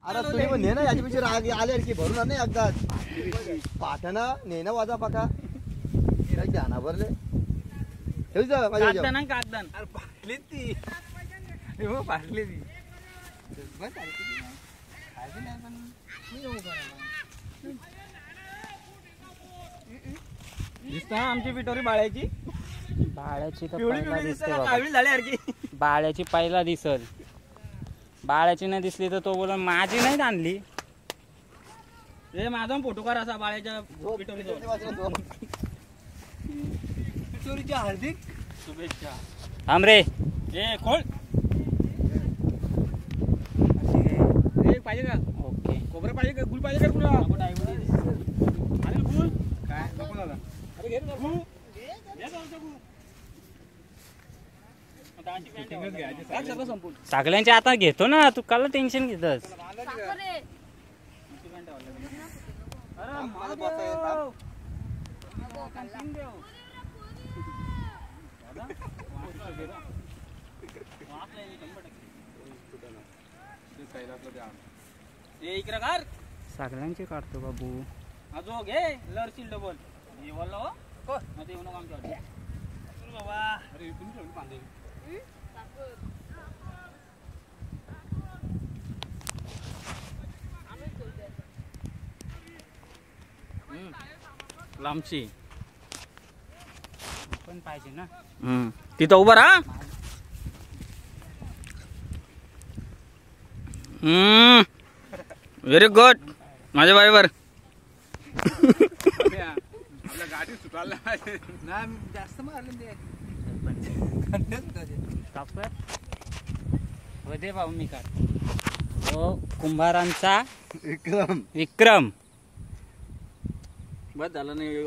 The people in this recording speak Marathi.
अरे तुम्ही पण ने ना याच्या पेक्षा राग आले की भरून नाही एकदा पाठाना ने ना वाजा पाका काय ध्याना भरले हेच माझ्या कागदान कागदान अरे पाटली ती हो पाटली ती बस खायचं नाही पण मी येऊ करायला दिसता आमची पिटोरी बाळ्याची तर पहिला दिसते बाबा. झाली यार की बाळ्याची पहिला दिसल. बाळ्याची नाही दिसली तर तो बोला माझी नाही आणली. रे माझा फोटो काढ असा बाळ्याच्या पिटोरीच्या हार्दिक शुभेच्छा. आमरे ए खोल पाहिजे का ओके खोबरं पाहिजे का गुळ पाहिजे का तुला अरे गुळ काय नको दादा अरे घे ना गुळ सगळ्यांचे आता घेतो ना तू काला टेन्शन घेतस. सगळ्यांचे काढतो बाबू. अजो घे लरशील डबल हे बोललो हो मध्ये येऊ नको आमच्या बाबा. अरे इथून ठेवून बांधे लांबची पण पाहिजे ना. तिथं उभं राहा. व्हेरी गुड माझ्या बाईवर गाडी सुटायला नाही जास्त मारले दे बाबू मी काढ. हो कुंभारांचा विक्रम विक्रम बस झालं नाही